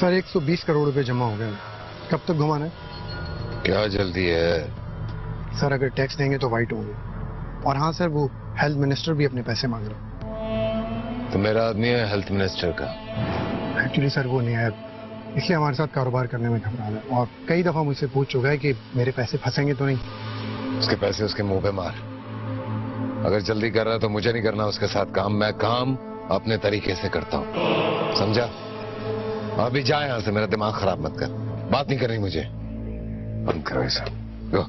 Sir 120 crore रुपए जमा हो गए। कब तक घुमाना है? क्या जल्दी है? सर अगर टैक्स देंगे तो वाइट होंगे। और हाँ सर, वो हेल्थ मिनिस्टर भी अपने पैसे मांग रहे हैं। तो मेरा आदमी है हेल्थ मिनिस्टर का। एक्चुअली सर वो नहीं है, इसलिए हमारे साथ कारोबार करने में घबरा रहा है और कई दफा मुझसे पूछ चुका है कि मेरे पैसे फंसेंगे तो नहीं। उसके पैसे उसके मुंह पे मार। अगर जल्दी कर रहा है तो मुझे नहीं करना उसके साथ काम। मैं काम अपने तरीके से करता हूँ, समझा? अभी जा यहां से, मेरा दिमाग खराब मत कर। बात नहीं करनी मुझे। बंद करो ऐसा। गो।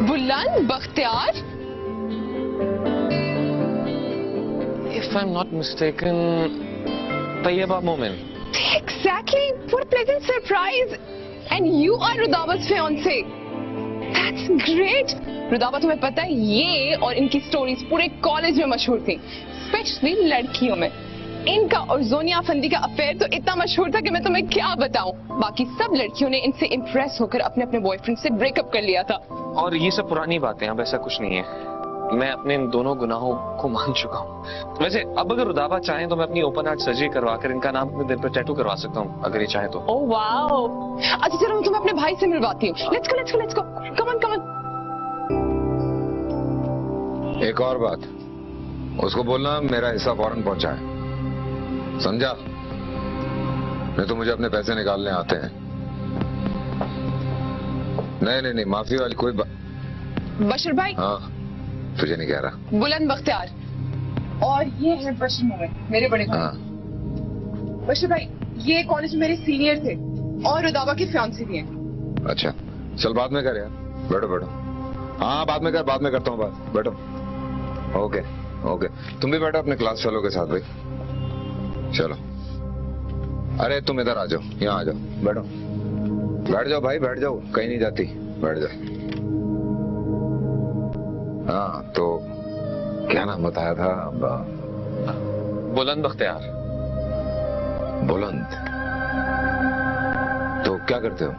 बुलंद Bakhtiyar, If I'm not mistaken, Tayyaba Momin. exactly, what a pleasant surprise. And you are Rudaba's fiance. That's great. रुदाबा, तुम्हें पता है ये और इनकी स्टोरीज पूरे कॉलेज में मशहूर थी, स्पेशली लड़कियों में। इनका और जोनिया फंदी का अफेयर तो इतना मशहूर था कि मैं तुम्हें क्या बताऊं। बाकी सब लड़कियों ने इनसे इम्प्रेस होकर अपने अपने बॉयफ्रेंड से ब्रेकअप कर लिया था। और ये सब पुरानी बातें, अब ऐसा कुछ नहीं है। मैं अपने इन दोनों गुनाहों को मान चुका हूँ। वैसे अब अगर रुदाबा चाहें तो मैं अपनी ओपन हार्ट सर्जरी करवाकर इनका नाम अपने दिल पर टैटू करवा सकता हूँ, अगर ये चाहे तो। Oh wow. अच्छा चलो, मैं तुम्हें अपने भाई से मिलवाती हूँ। Let's go let's go let's go, come on come on. एक और बात, उसको बोलना मेरा हिस्सा फौरन पहुंचा है, समझा? नहीं तो मुझे अपने पैसे निकालने आते हैं। नहीं, माफी वाली कोई बात। बशीर भाई। हाँ, तुझे नहीं कह रहा। बुलंद बख्तियार, और ये है बशीर मोमिन, मेरे बड़े भाई। हाँ। बशीर भाई, ये कॉलेज में मेरे सीनियर थे और रुदाबा की फियांसी भी हैं। अच्छा, चल बाद में कर यार। बैठो बैठो। हाँ बाद में करता हूँ बात। बैठो। ओके। तुम भी बैठो अपने क्लास फेलो के साथ भाई। चलो। अरे तुम इधर आ जाओ, यहाँ आ जाओ, बैठो। बैठ जाओ भाई, बैठ जाओ, कहीं नहीं जाती, बैठ जाओ। हाँ तो क्या नाम बताया था? बुलंद बख्तियार। बुलंद? तो क्या करते हो?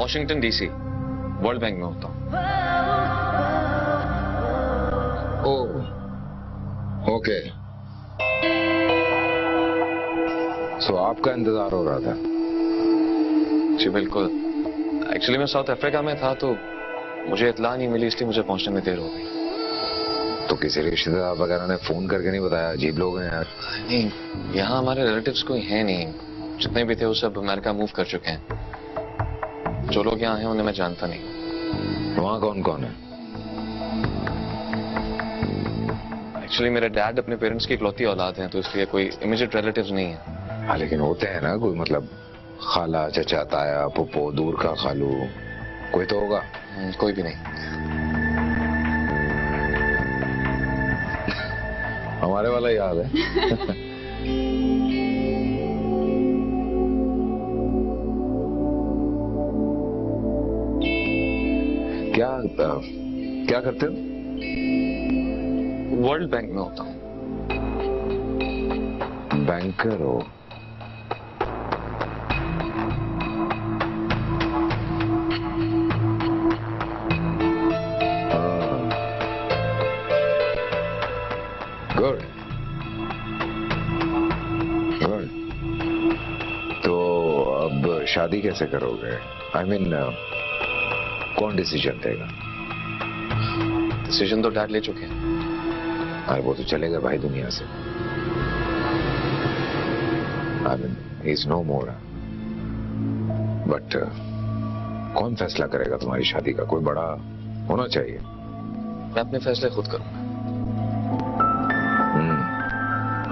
वॉशिंगटन डीसी वर्ल्ड बैंक में होता हूँ। ओके। सो आपका इंतजार हो रहा था? जी बिल्कुल। एक्चुअली मैं साउथ अफ्रीका में था तो मुझे इत्ला नहीं मिली, इसलिए मुझे पहुंचने में देर हो गई। तो किसी रिश्तेदार वगैरह ने फोन करके नहीं बताया? अजीब लोग हैं यार। नहीं, यहाँ हमारे रिलेटिव्स कोई है नहीं। जितने भी थे वो सब अमेरिका मूव कर चुके हैं। जो लोग यहाँ हैं उन्हें मैं जानता नहीं। वहाँ कौन कौन है? एक्चुअली मेरे डैड अपने पेरेंट्स की इकलौती औलाद हैं, तो इसलिए कोई इमीडिएट रिलेटिव्स नहीं है। हाँ लेकिन होते हैं ना कोई, मतलब खाला, चचा, ताया, पुप्पो, दूर का खालू, कोई तो होगा। कोई भी नहीं। हमारे वाला याद है। क्या करते हो? वर्ल्ड बैंक में होता हूँ। बैंकर हो? गुड। तो अब शादी कैसे करोगे? आई मीन कौन डिसीजन देगा? डिसीजन तो डैड ले चुके हैं। अरे वो तो चले गए भाई दुनिया से। I mean he is no more. But कौन फैसला करेगा तुम्हारी शादी का? कोई बड़ा होना चाहिए। मैं अपने फैसले खुद करूंगा।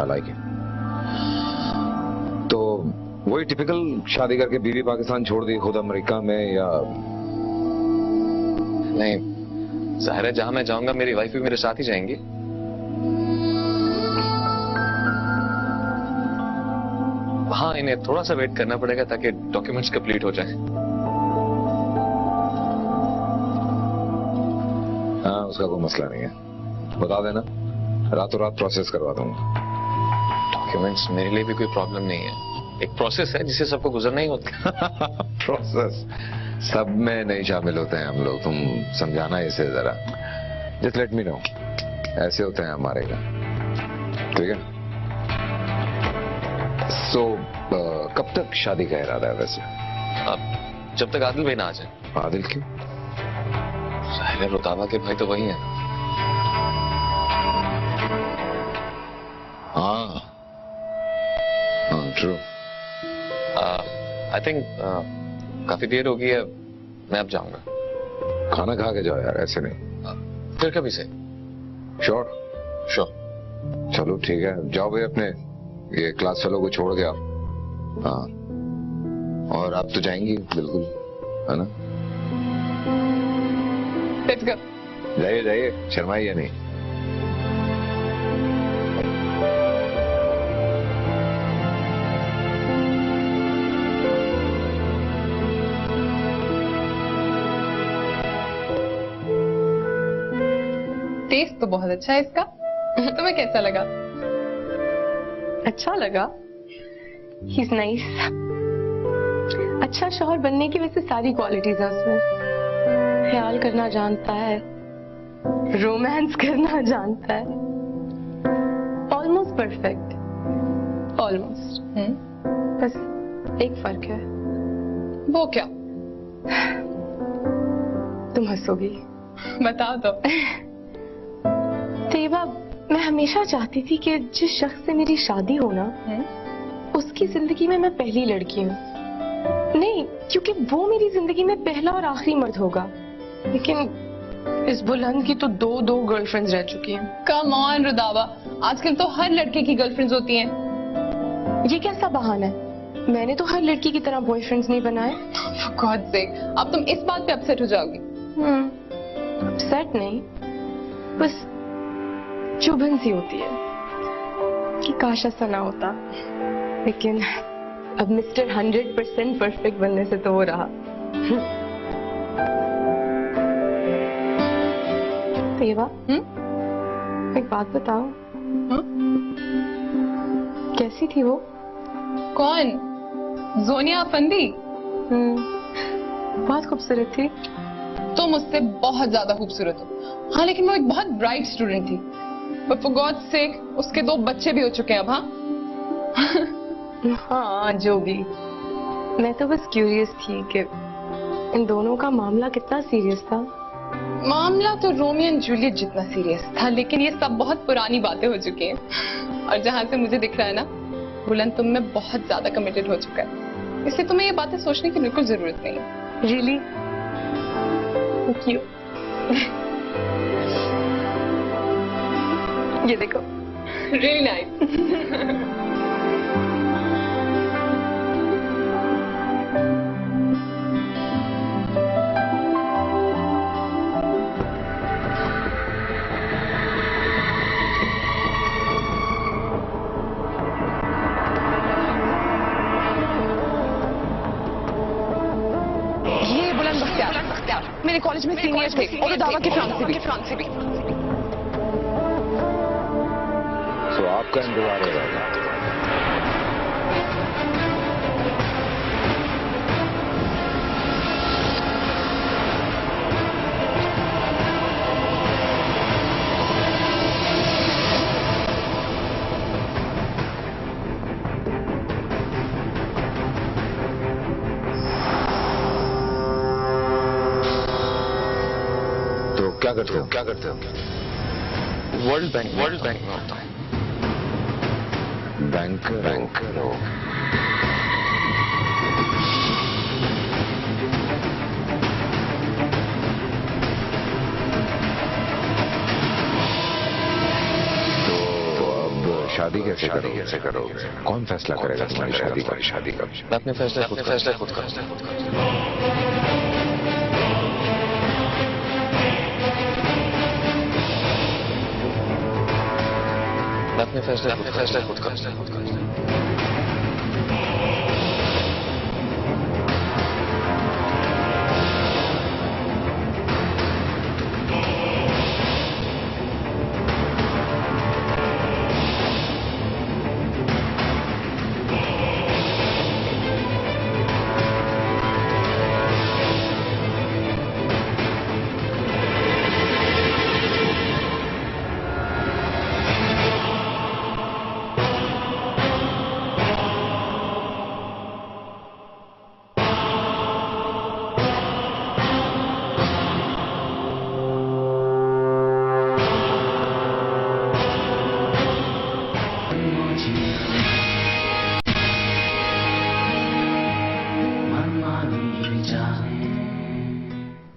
I like it. तो वही टिपिकल शादी करके बीवी पाकिस्तान छोड़ दी, खुद अमेरिका में, या नहीं, जाहिर है जहां मैं जाऊंगा मेरी वाइफ भी मेरे साथ ही जाएंगी। वहां इन्हें थोड़ा सा वेट करना पड़ेगा ताकि डॉक्यूमेंट्स कंप्लीट हो जाए। हाँ उसका कोई मसला नहीं है, बता देना। रातों रात प्रोसेस करवा दूंगा। डॉक्यूमेंट्स मेरे लिए भी कोई प्रॉब्लम नहीं है, एक प्रोसेस है जिसे सबको गुजरना ही होता है। प्रोसेस सब में नहीं शामिल होते हैं हम लोग, तुम समझाना इसे जरा। जस्ट लेट मी नो, ऐसे होते हैं हमारे का, ठीक है? सो कब तक शादी का इरादा है वैसे? अब जब तक आदिल भाई ना आ जाए। आदिल क्यों? साहिल और रुताबा के भाई तो वही है। हाँ ट्रू। आई थिंक काफी देर हो गई है, मैं अब जाऊंगा। खाना खा के जाओ यार, ऐसे नहीं। फिर कभी से। श्योर? श्योर। चलो ठीक है, जाओ भाई अपने ये क्लास फेलो को छोड़ के आओ। हाँ, और आप तो जाएंगी बिल्कुल, है ना? Let's go. जाइए जाइए, शर्माइए नहीं। टेस्ट तो बहुत अच्छा है इसका। तुम्हें कैसा लगा? अच्छा लगा। He is nice. अच्छा शौहर बनने की वैसे सारी क्वालिटीज है उसमें। ख्याल करना जानता है, रोमांस करना जानता है, ऑलमोस्ट परफेक्ट। ऑलमोस्ट। बस एक फर्क है। वो क्या? तुम हंसोगी। बताओ तो। तेबा, मैं हमेशा चाहती थी कि जिस शख्स से मेरी शादी हो ना, उसकी जिंदगी में मैं पहली लड़की हूँ। नहीं, क्योंकि वो मेरी जिंदगी में पहला और आखिरी मर्द होगा। लेकिन इस बुलंद की तो दो गर्लफ्रेंड्स रह चुकी हैं। कम ऑन रुदाबा, आजकल तो हर लड़के की गर्लफ्रेंड्स होती हैं। ये कैसा बहाना है? मैंने तो हर लड़की की तरह बॉयफ्रेंड्स नहीं बनाए। For God's sake, अब तुम इस बात पे अपसेट हो जाओगी। अपसेट नहीं, बस चुभन सी होती है कि काश ऐसा ना होता। लेकिन अब मिस्टर 100% परफेक्ट बनने से तो वो रहा। तेवा, एक बात बताओ। कैसी थी वो? कौन? जोनिया अफंदी? बहुत खूबसूरत थी। तुम मुझसे बहुत ज्यादा खूबसूरत हो। हाँ, लेकिन वो एक बहुत ब्राइट स्टूडेंट थी। But for God's sake, उसके 2 बच्चे भी हो चुके हैं अब। हाँ हाँ, जो भी। मैं तो बस क्यूरियस थी कि इन दोनों का मामला कितना सीरियस था। मामला तो रोमियो एंड जूलियट जितना सीरियस था, लेकिन ये सब बहुत पुरानी बातें हो चुकी हैं। और जहां से मुझे दिख रहा है ना, बुलंद तुम में बहुत ज्यादा कमिटेड हो चुका है। इसलिए तुम्हें ये बातें सोचने की बिल्कुल जरूरत नहीं है। रियली? Thank you. ये देखो। Really nice. ये बुलंद बख्तियार मेरे कॉलेज में सीनियर थे और दावा के फ्रांस से भी। तो आपका इंतजार हो रहा है। तो क्या करते हो? वर्ल्ड बैंक में होता हूँ। बैंकर हो? तो अब शादी कैसे करोगे? कौन फैसला करेगा तुम्हारी शादी का? मैं अपने फैसले खुद करूँ। मैं अपने फैसले खुद करूँ।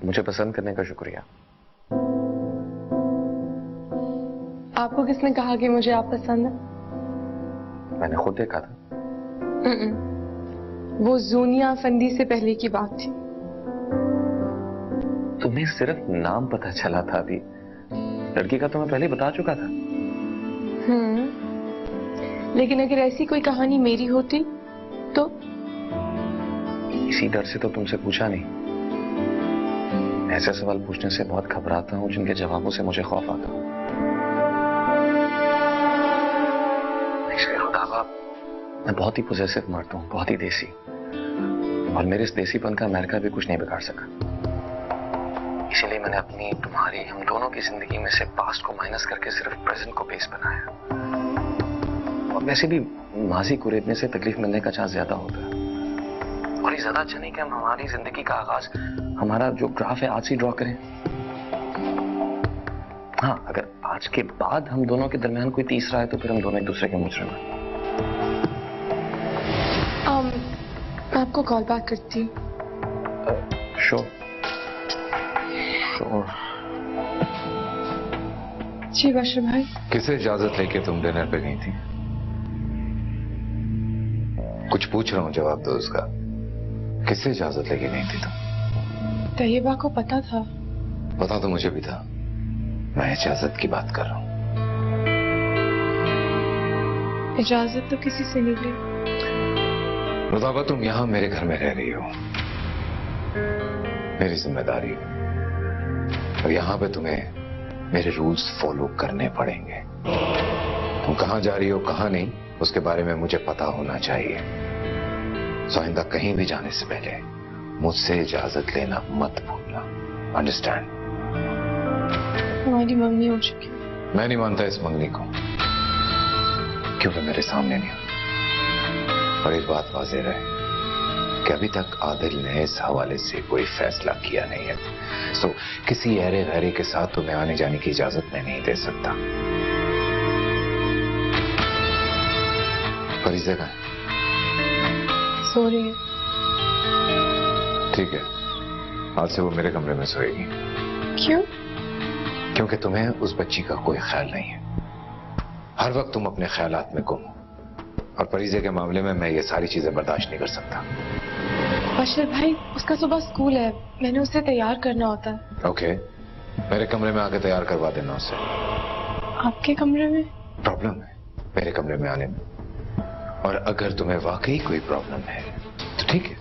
मुझे पसंद करने का शुक्रिया। आपको किसने कहा कि मुझे आप पसंद है? मैंने खुद देखा था। वो जूनिया फंदी से पहले की बात थी। तुम्हें सिर्फ नाम पता चला था अभी, लड़की का तो मैं पहले ही बता चुका था। लेकिन अगर ऐसी कोई कहानी मेरी होती तो? इसी डर से तो तुमसे पूछा नहीं। ऐसे सवाल पूछने से बहुत घबराता हूं जिनके जवाबों से मुझे खौफ आता है। मैं बहुत ही पोजेसिव मर्द हूं, बहुत ही देसी, और मेरे इस देसीपन का अमेरिका भी कुछ नहीं बिगाड़ सका। इसीलिए मैंने अपनी, तुम्हारी, हम दोनों की जिंदगी में से पास्ट को माइनस करके सिर्फ प्रेजेंट को बेस बनाया। और वैसे भी माजी कुरेदने से तकलीफ मिलने का चांस ज्यादा होता है, और ये ज्यादा अच्छा नहीं कि हम हमारी जिंदगी का आगाज, हमारा जो ग्राफ है, आज से ड्रॉ करें। हाँ, अगर आज के बाद हम दोनों के दरमियान कोई तीसरा है तो फिर हम दोनों एक दूसरे के मुजरिम हैं। मैं आपको कॉल बैक करती हूँ। श्योर। जी बशर भाई। किसे इजाजत लेके तुम डिनर पे गई थी? कुछ पूछ रहा हूँ, जवाब दो उसका। किससे इजाजत लेके गई थी तुम? तैयबा को पता था। पता तो मुझे भी था, मैं इजाजत की बात कर रहा हूँ। इजाजत तो किसी से नहीं ली। रुदाबा, तुम यहां मेरे घर में रह रही हो, मेरी जिम्मेदारी, और यहां पे तुम्हें मेरे रूल्स फॉलो करने पड़ेंगे। तुम कहां जा रही हो, कहां नहीं, उसके बारे में मुझे पता होना चाहिए। सोहिंदा, कहीं भी जाने से पहले मुझसे इजाजत लेना मत भूलना। अंडरस्टैंड? हमारी मंगनी हो चुकी। मैं नहीं मानता इस मंगनी को, क्योंकि मेरे सामने नहीं हो। और एक बात वाज़ेह रहे कि अभी तक आदिल ने इस हवाले से कोई फैसला किया नहीं है, सो किसी अहरे गहरे के साथ तुम्हें आने जाने की इजाजत मैं नहीं दे सकता। फरीज़ा कहाँ है? सो रही है। ठीक है, आज से वो मेरे कमरे में सोएगी। क्यों? क्योंकि तुम्हें उस बच्ची का कोई ख्याल नहीं है। हर वक्त तुम अपने ख्यालात में गुम हो, और फरीजे के मामले में मैं ये सारी चीजें बर्दाश्त नहीं कर सकता। बशर भाई, उसका सुबह स्कूल है, मैंने उसे तैयार करना होता है। ओके, मेरे कमरे में आके तैयार करवा देना उसे। आपके कमरे में? प्रॉब्लम है मेरे कमरे में आने में, और अगर तुम्हें वाकई कोई प्रॉब्लम है तो ठीक है,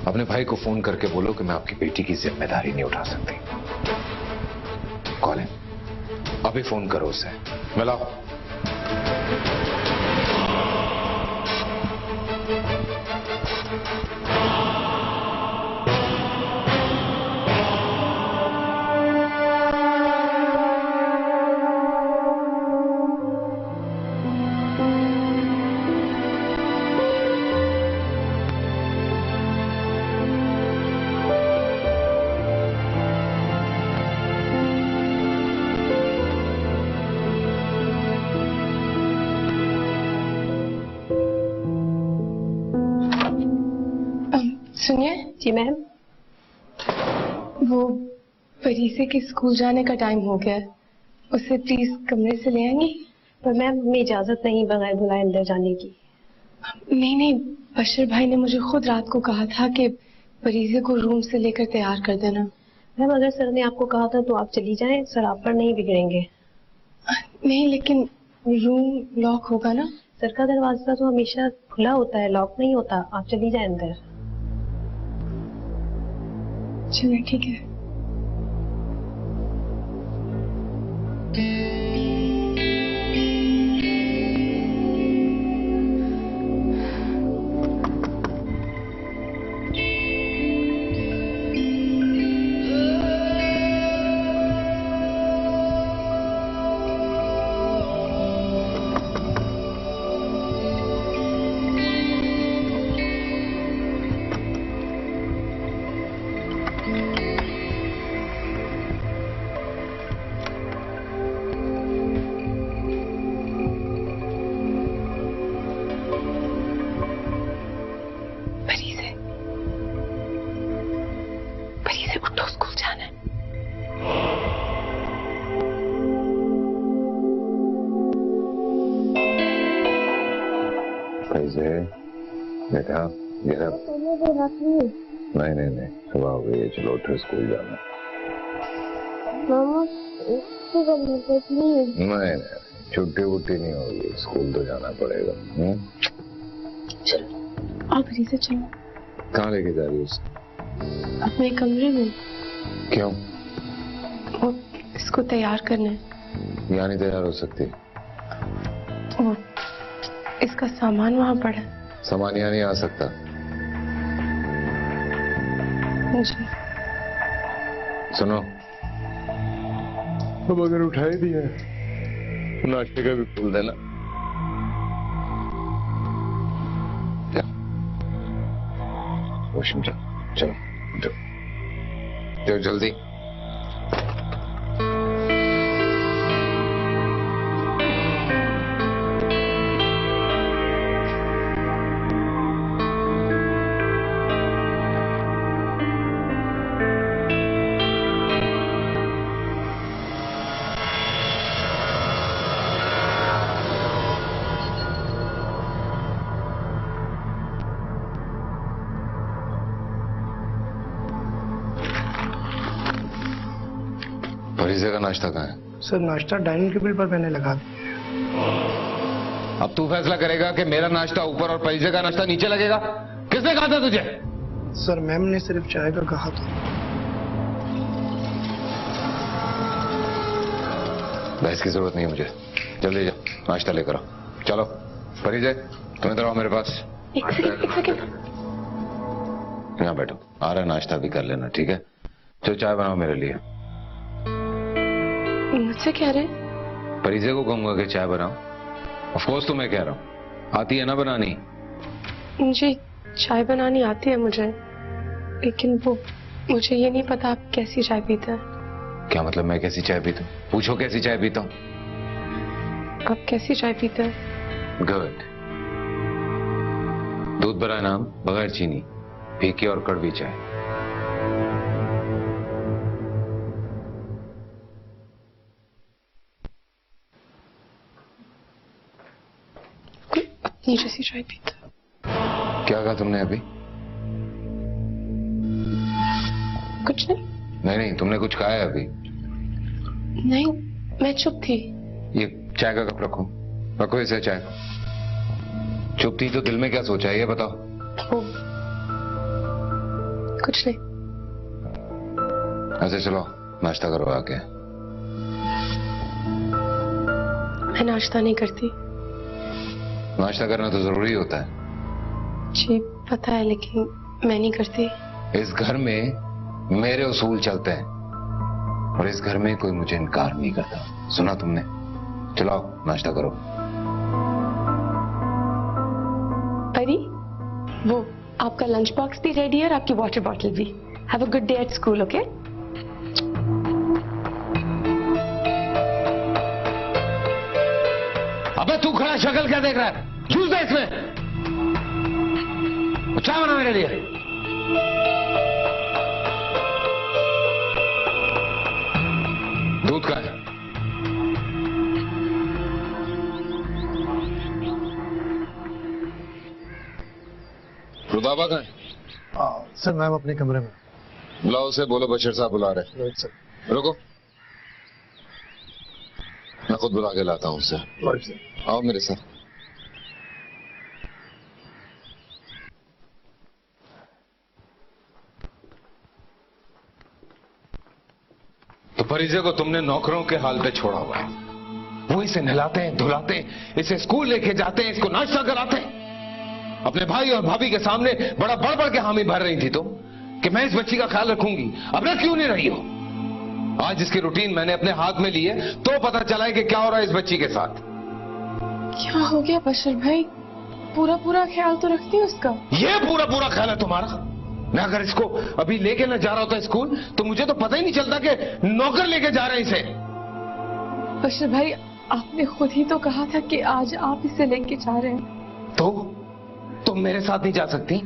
अपने भाई को फोन करके बोलो कि मैं आपकी बेटी की जिम्मेदारी नहीं उठा सकती। कॉलिन, अभी फोन करो उसे, मिलाओ। सुनिए। जी मैम। वो परीसे के स्कूल जाने का टाइम हो गया है, उसे प्लीज कमरे से ले आएंगी? पर मैम, हमें इजाजत नहीं बगैर बुलाए अंदर जाने की। नहीं, बशर भाई ने मुझे खुद रात को कहा था कि परीसे को रूम से लेकर तैयार कर देना। मैम, अगर सर ने आपको कहा था तो आप चली जाएं, सर आप पर नहीं बिगड़ेंगे। नहीं, लेकिन रूम लॉक होगा ना? सर का दरवाजा तो हमेशा खुला होता है, लॉक नहीं होता। आप चली जाएं अंदर। चलिए ठीक है। बेटा ये सब नहीं नहीं नहीं, सुबह हो गई है, चलो उठो, स्कूल जाना है। नहीं नहीं, छुट्टी वुट्टी नहीं होगी, स्कूल तो जाना पड़ेगा। चलो आप घर से चलो। कहाँ लेके जा रही हो उसे? अपने कमरे में। क्यों? वो इसको तैयार करना है। यहाँ नहीं तैयार हो सकती। वो इसका सामान वहाँ पड़ा है। सामान यहाँ नहीं आ सकता। जी। सुनो, अब अगर उठाई दिया तो नाश्ते का भी खोल देना। वॉशरूम चलो चलो जल्दी। फरीजे का नाश्ता कहाँ है? सर नाश्ता डाइनिंग टेबल पर मैंने लगा दिया। अब तू फैसला करेगा कि मेरा नाश्ता ऊपर और फरीजे का नाश्ता नीचे लगेगा? किसने कहा था तुझे? सर मैम ने सिर्फ चाय का कहा था। बहस की जरूरत नहीं है मुझे, जल्दी जा नाश्ता लेकर आओ। चलो फरीजे तुम इधर आओ मेरे पास। एक सेकंड। यहाँ बैठो, आ रहा नाश्ता भी कर लेना, ठीक है? चलो चाय बनाओ मेरे लिए। मुझसे कह रहे? फरीजे को कहूंगा कि चाय बनाओ। ऑफ कोर्स तो मैं कह रहा हूँ, आती है ना बनानी? जी चाय बनानी आती है मुझे, लेकिन वो मुझे ये नहीं पता आप कैसी चाय पीते हैं। क्या मतलब मैं कैसी चाय पीता हूँ? पूछो कैसी चाय पीता हूँ। आप कैसी चाय पीते हैं? गुड। दूध भरा नाम, बगैर चीनी, फीकी और कड़वी चाय। अपनी जैसी चाय पीते हैं। क्या कहा तुमने अभी? कुछ नहीं। नहीं तुमने कुछ कहा है अभी? नहीं मैं चुप थी। ये चाय का कप रखो, रखो इसे चाय को। चुप थी तो दिल में क्या सोचा है ये बताओ। वो कुछ नहीं। ऐसे चलो नाश्ता करो आके। मैं नाश्ता नहीं करती। नाश्ता करना तो जरूरी होता है। जी पता है, लेकिन मैं नहीं करती। इस घर में मेरे उसूल चलते हैं और इस घर में कोई मुझे इनकार नहीं करता। सुना तुमने? चलो नाश्ता करो। परी, वो आपका लंच बॉक्स भी रेडी है और आपकी वाटर बॉटल भी। Have a good day at school, okay? अबे तू खड़ा शक्ल क्या देख रहा है? जूस दे इसमें, चाय बना मेरे लिए। दूध का है? रुदाबा कहाँ है? सर मैम अपने कमरे में। बुलाओ उसे, बोलो बशीर साहब बुला रहे। Right sir. रुको, मैं खुद बुला के लाता हूँ उससे। Right sir. आओ मेरे साथ। तो फरीजे को तुमने नौकरों के हाल पे छोड़ा हुआ है। वो इसे नहलाते हैं, धुलाते हैं, इसे स्कूल लेके जाते हैं, इसको नाश्ता कराते हैं। अपने भाई और भाभी के सामने बड़ा बढ़ के हामी भर रही थी तुम कि मैं इस बच्ची का ख्याल रखूंगी। अब ना क्यों नहीं रही हो? आज इसकी रूटीन मैंने अपने हाथ में ली है तो पता चला है कि क्या हो रहा है इस बच्ची के साथ। क्या हो गया बशीर भाई? पूरा ख्याल तो रखती है उसका। ये पूरा ख्याल है तुम्हारा? मैं अगर इसको अभी लेके ना जा रहा होता स्कूल तो मुझे तो पता ही नहीं चलता कि नौकर लेके जा रहे हैं इसे। बशीर भाई आपने खुद ही तो कहा था कि आज आप इसे लेके जा रहे हैं। तो तुम मेरे साथ नहीं जा सकती?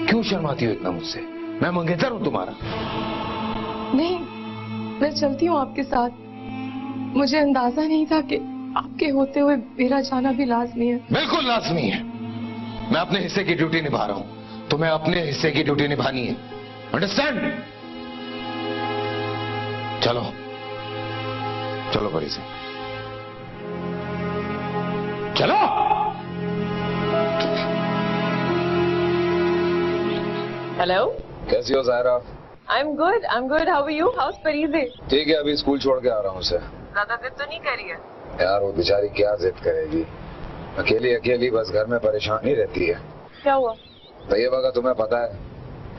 क्यों शर्माती हो इतना मुझसे? मैं मंगेतर हूं तुम्हारा। नहीं, मैं चलती हूँ आपके साथ। मुझे अंदाजा नहीं था कि आपके होते हुए मेरा जाना भी लाजमी है। बिल्कुल लाजमी है। मैं अपने हिस्से की ड्यूटी निभा रहा हूं, तुम्हें अपने हिस्से की ड्यूटी निभानी है, अंडरस्टैंड? चलो चलो परी से चलो। हेलो, कैसी हो Zaira? I'm good. How are you? How's Parise? ठीक है, अभी स्कूल छोड़ के आ रहा हूँ उसे। ज्यादा जिद तो नहीं कर रही है? यार वो बेचारी क्या जिद करेगी, अकेली अकेली बस घर में परेशान ही रहती है। क्या हुआ? तैयबा का तुम्हें पता है,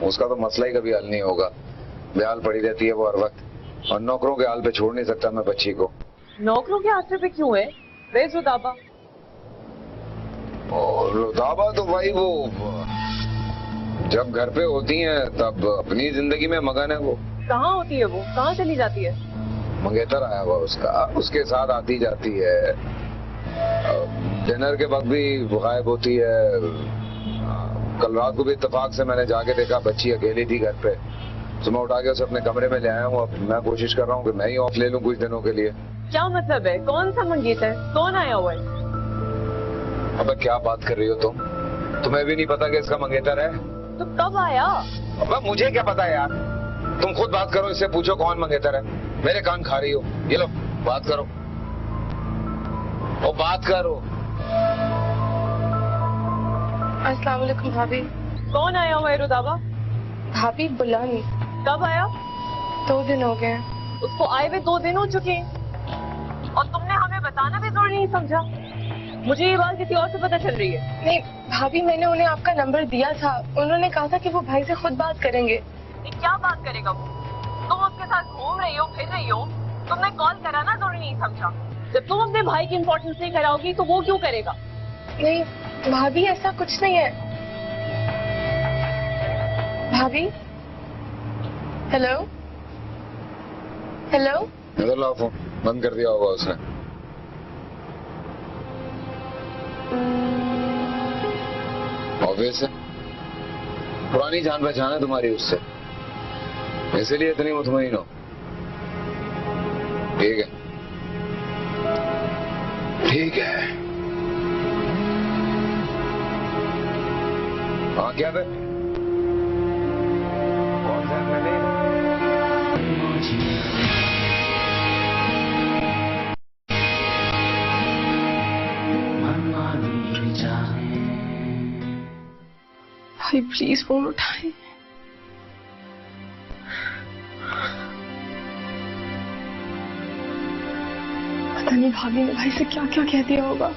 उसका तो मसला ही कभी हल नहीं होगा, बेहाल पड़ी रहती है वो हर वक्त, और नौकरों के हाल पे छोड़ नहीं सकता मैं बच्ची को। नौकरों के आसरे पे क्यों है? बेज रुदाबा। और रुदाबा तो भाई वो जब घर पे होती हैं तब अपनी जिंदगी में मगन है वो। कहाँ होती है वो? कहाँ चली जाती है? मंगेतर आया हुआ उसका, उसके साथ आती जाती है, डिनर के वक्त भी वो गायब होती है। कल रात को भी इत्तेफाक से मैंने जाके देखा, बच्ची अकेली थी घर पे, तो मैं उठा के उसे अपने कमरे में ले आया हूँ। अब मैं कोशिश कर रहा हूँ कि मैं ही ऑफ ले लूँ कुछ दिनों के लिए। क्या मतलब है? कौन सा मंगेतर? कौन आया हुआ है? अब क्या बात कर रही हो तुम? तुम्हें भी नहीं पता कि इसका मंगेतर है? तो कब आया? अब मुझे क्या पता है यार, तुम खुद बात करो, इससे पूछो कौन मंगेतर है। मेरे कान खा रही हो, ये लो बात करो, ओ बात करो। अस्सलाम वालेकुम भाभी। कौन आया हुआ है रुदाबा? भाभी बुलानी। कब आया? 2 दिन हो गए। उसको आए हुए 2 दिन हो चुके हैं, और तुमने हमें बताना भी जरूरी नहीं समझा। मुझे ये बात किसी और से पता चल रही है। नहीं भाभी, मैंने उन्हें आपका नंबर दिया था, उन्होंने कहा था कि वो भाई से खुद बात करेंगे। क्या बात करेगा वो? तुम उसके साथ घूम रही हो, फिर रही हो, तुमने कॉल कराना जरूरी नहीं समझा। जब तुम अपने भाई की इम्पोर्टेंस नहीं कराओगी तो वो क्यों करेगा? नहीं भाभी, ऐसा कुछ नहीं है। भाभी, हेलो हेलो। इधर लाओ फोन, बंद कर दिया होगा उसने। ऑब्वियस है, पुरानी जान पहचान है तुम्हारी उससे, इसीलिए इतनी मुतमईन हो। ठीक है ठीक है। हाँ क्या थे? कौन सा मैंने? भाई प्लीज फोन उठाए। पता नहीं भाभी ने भाई से क्या क्या कह दिया होगा।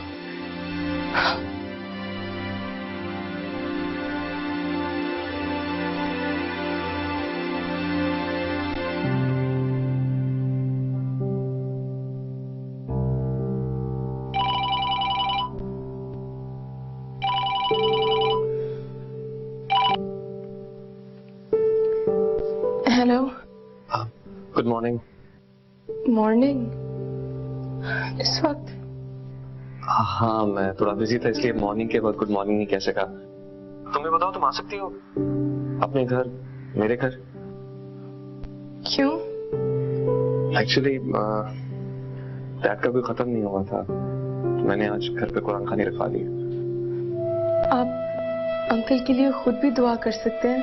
हेलो। Good morning. मॉर्निंग? इस वक्त? हाँ मैं थोड़ा बिजी था इसलिए मॉर्निंग के बाद गुड मॉर्निंग नहीं कह सका। तुम्हें बताओ, तुम आ सकती हो अपने घर, मेरे घर? क्यों? एक्चुअली डैड का भी खत्म नहीं हुआ था, मैंने आज घर पे कुरान खानी रखवा दी। आप अंकल के लिए खुद भी दुआ कर सकते हैं।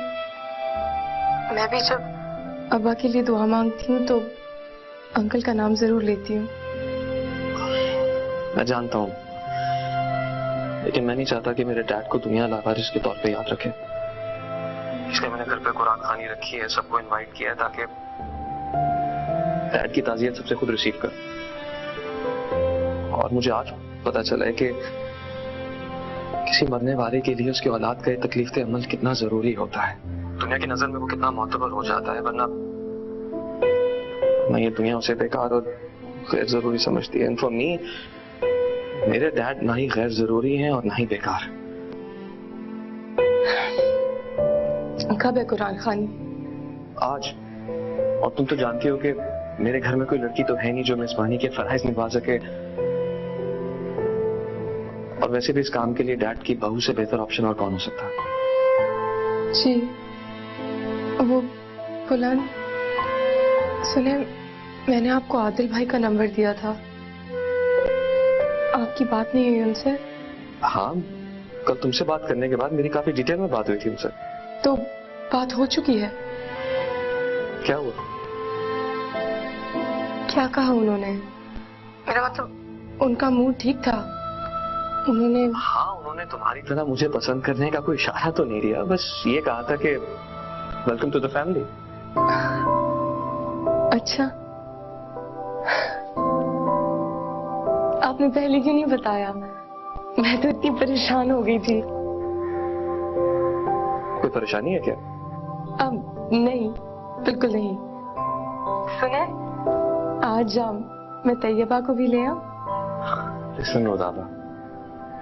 मैं भी जब अब्बा के लिए दुआ मांगती हूँ तो अंकल का नाम जरूर लेती हूँ। मैं जानता हूँ, लेकिन मैं नहीं चाहता कि मेरे डैड को दुनिया लावारिस के तौर पे याद रखे, इसलिए मैंने घर पे कुरान खानी रखी है, सबको इनवाइट किया है ताकि डैड की ताज़ियत सबसे खुद रिसीव कर। और मुझे आज पता चला है कि किसी मरने वाले के लिए उसकी औलाद का तकलीफ अमल कितना जरूरी होता है। दुनिया की नजर में वो कितना मोतबर हो जाता है, वरना मैं ये दुनिया उसे बेकार और गैर जरूरी समझती है। फॉर मी, मेरे डैड ना ही गैर जरूरी हैं और ना ही बेकार। कब है कुरान खानी? आज। और तुम तो जानती हो कि मेरे घर में कोई लड़की तो है नहीं जो मेजबानी के फराइज निभा सके, और वैसे भी इस काम के लिए डैड की बहू से बेहतर ऑप्शन और कौन हो सकता है? जी वो फुलान, सुने, मैंने आपको आदिल भाई का नंबर दिया था, आपकी बात नहीं हुई उनसे? हाँ कल तुमसे बात करने के बाद मेरी काफी डिटेल में बात हुई थी उनसे। तो बात हो चुकी है? क्या हुआ? क्या कहा उन्होंने? मेरा मतलब उनका मूड ठीक था? उन्होंने हाँ, उन्होंने तुम्हारी तरह मुझे पसंद करने का कोई इशारा तो नहीं दिया, बस ये कहा था कि वेलकम टू द फैमिली। अच्छा, आपने पहले क्यों नहीं बताया? मैं तो इतनी परेशान हो गई थी। कोई परेशानी है क्या? अब नहीं, बिल्कुल नहीं। सुने, आज मैं तैयबा को भी ले आऊं? सुन रुदाबा,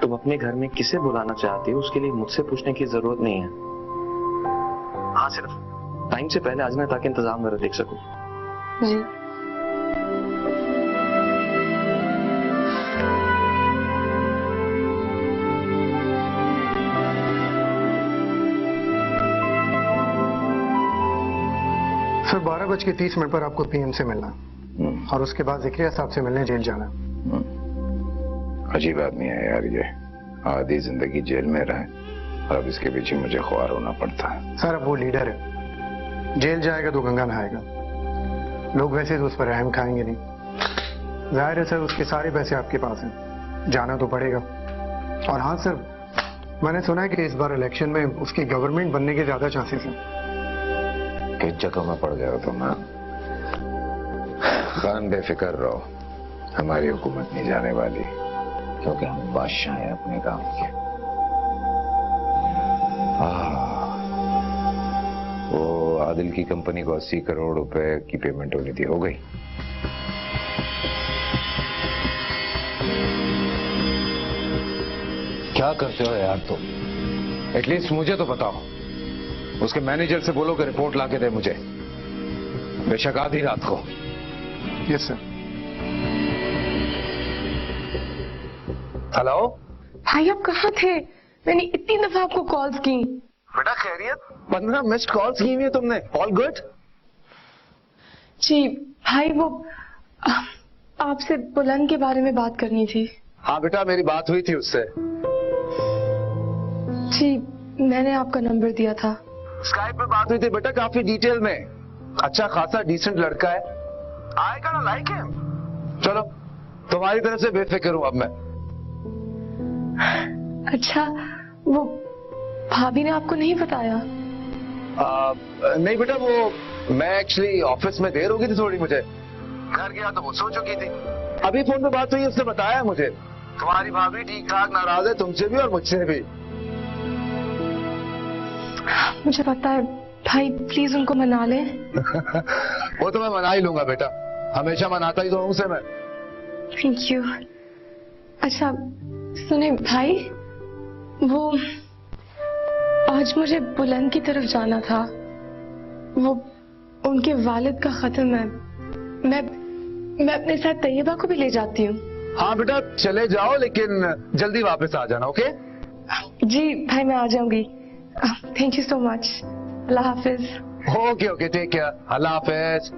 तुम अपने घर में किसे बुलाना चाहती हो उसके लिए मुझसे पूछने की जरूरत नहीं है। हाँ, सिर्फ टाइम से पहले आ जाना ताकि इंतजाम मेरा देख सकूं। जी। सर 12:30 पर आपको पीएम से मिलना और उसके बाद जिक्रिया साहब से मिलने जेल जाना। अजीब आदमी है यार ये, आधी जिंदगी जेल में रहा है और अब इसके पीछे मुझे ख्वार होना पड़ता है। सर अब वो लीडर है, जेल जाएगा तो गंगा नहाएगा। लोग वैसे तो उस पर रहम खाएंगे नहीं। जाहिर है सर उसके सारे पैसे आपके पास हैं, जाना तो पड़ेगा। और हाँ सर, मैंने सुना है कि इस बार इलेक्शन में उसकी गवर्नमेंट बनने के ज्यादा चांसेस हैं। इज्जतों में पड़ गया हो तुम। खान बेफिक्र रहो, हमारी हुकूमत नहीं जाने वाली, क्योंकि हम बादशाह हैं अपने काम के। वो आदिल की कंपनी को 80 करोड़ रुपए की पेमेंट होनी थी, हो गई? क्या करते हो यार तुम? एटलीस्ट मुझे तो बताओ। उसके मैनेजर से बोलो कि रिपोर्ट लाके दे मुझे, बेशक आधी रात को। Yes sir. हेलो भाई, आप कहाँ थे? मैंने इतनी दफा आपको कॉल्स की। बेटा खैरियत? 15 मिस्ड कॉल्स की हुई है तुमने। All good? जी भाई, वो आपसे बुलंद के बारे में बात करनी थी। हाँ बेटा, मेरी बात हुई थी उससे। जी, मैंने आपका नंबर दिया था। स्काइप पे बात हुई थी बेटा, काफी डिटेल में। अच्छा खासा डिसेंट लड़का है। I can like him. चलो, तुम्हारी तरफ से बेफिक्र हूं अब मैं। अच्छा, वो भाभी ने आपको नहीं बताया? नहीं बेटा, वो मैं एक्चुअली ऑफिस में देर हो गई थी थोड़ी, मुझे घर गया तो वो सो चुकी थी। अभी फोन पे बात हुई, उसने बताया मुझे तुम्हारी भाभी ठीक ठाक नाराज है तुमसे भी और मुझसे भी। मुझे पता है भाई, प्लीज उनको मना ले। वो तो मैं मना ही लूंगा बेटा, हमेशा मनाता ही तो हूं उसे मैं। Thank you. अच्छा सुने भाई, वो आज मुझे बुलंद की तरफ जाना था। वो उनके वालिद का खत्म है। मैं अपने साथ तैयबा को भी ले जाती हूँ। हाँ बेटा चले जाओ, लेकिन जल्दी वापस आ जाना। ओके? जी भाई, मैं आ जाऊंगी। Thank you so much. अल्लाह हाफिज। Okay okay, take care. अल्लाह हाफिज।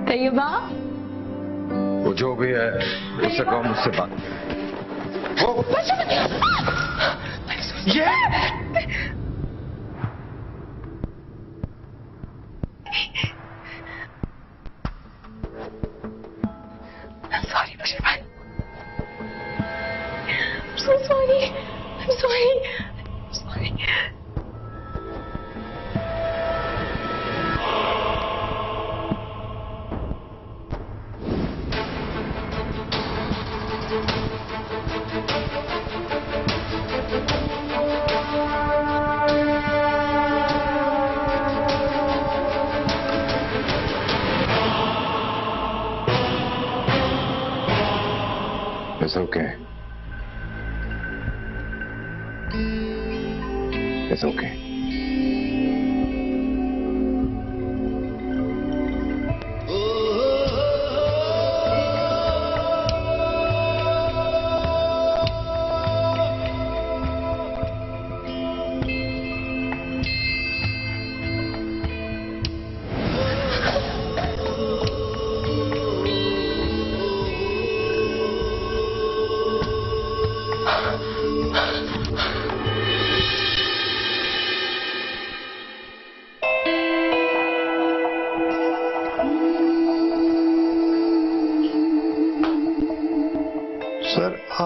तैयबा, वो जो भी है उससे कहो मुझसे बात सॉरी बशीर भाई, I'm so sorry. I'm sorry. I'm sorry. It's okay. It's okay.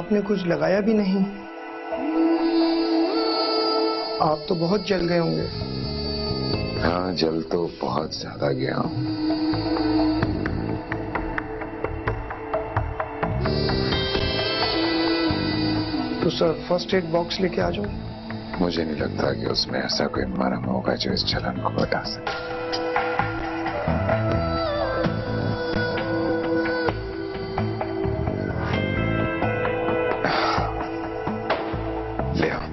आपने कुछ लगाया भी नहीं। आप तो बहुत जल गए होंगे। हाँ, जल तो बहुत ज्यादा गया हूं। तो सर फर्स्ट एड बॉक्स लेके आ जाओ। मुझे नहीं लगता कि उसमें ऐसा कोई मरहम होगा जो इस जलन को हटा सके। ले आओ।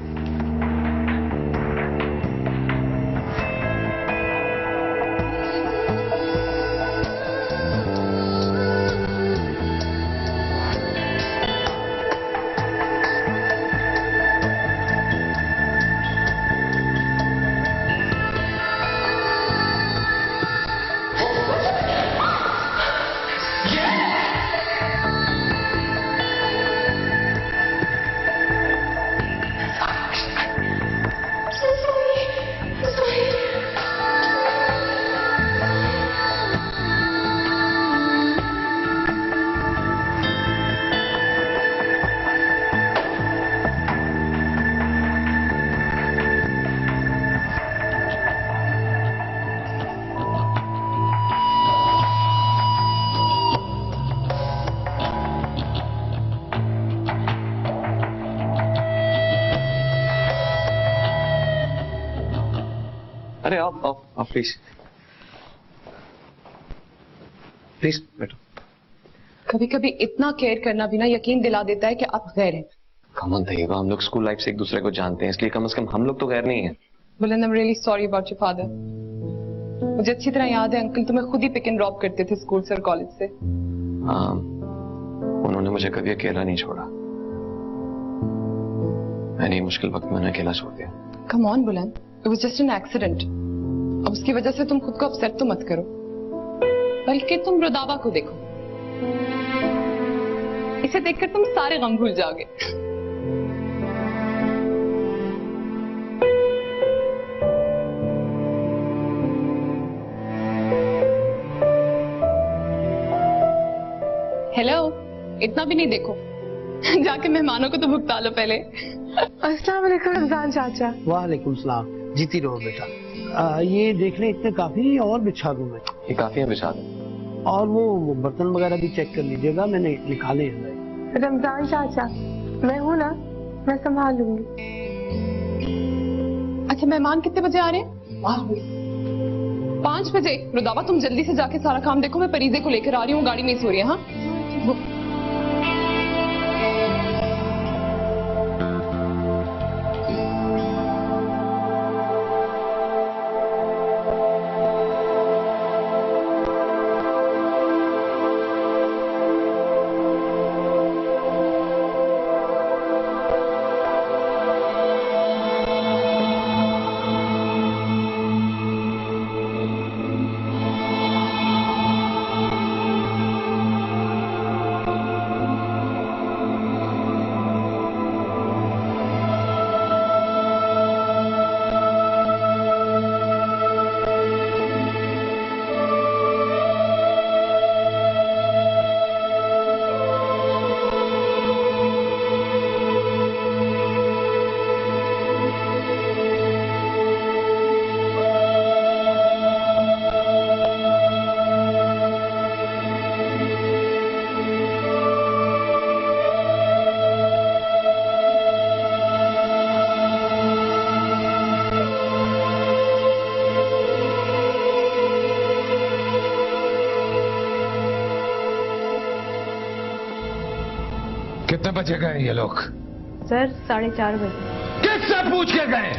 अरे आप प्लीज प्लीज बैठो। कभी कभी इतना केयर करना भी ना यकीन दिला देता है कि आप गैर हैं। कमन तैयबा, हम लोग स्कूल लाइफ से एक दूसरे को जानते हैं, इसलिए कम से कम हम लोग तो गैर नहीं है। बुलंद, I am really sorry about your father. मुझे अच्छी तरह याद है अंकल तुम्हें खुद ही पिक एंड ड्रॉप करते थे स्कूल से और कॉलेज से। हाँ, उन्होंने मुझे कभी अकेला नहीं छोड़ा। मैंने मुश्किल वक्त में उन्हें अकेला छोड़ दिया। कम ऑन बुलंद, it was just an accident. अब उसकी वजह से तुम खुद को अपसेट तो मत करो, बल्कि तुम रुदाबा को देखो। इसे देखकर तुम सारे गम भूल जाओगे। हेलो, इतना भी नहीं देखो। जाके मेहमानों को तो भुगता लो पहले। अस्सलाम वालेकुम रमजान चाचा। वालेकुम सलाम। जीती रहो बेटा। ये देख ले, इतने काफी और बिछा दूं मैं। ये काफी है, बिछा दो। और वो बर्तन वगैरह भी चेक कर लीजिएगा, मैंने निकाले हैं। रमजान चाचा, मैं हूँ ना, मैं संभाल लूंगी। अच्छा, मेहमान कितने बजे आ रहे हैं? 5 बजे। रुदाबा तुम जल्दी से जाके सारा काम देखो, मैं परीजे को लेकर आ रही हूँ, गाड़ी नहीं सो रही है। हाँ, कितने बजे गए ये लोग? सर 4:30 बजे। किससे पूछ के गए?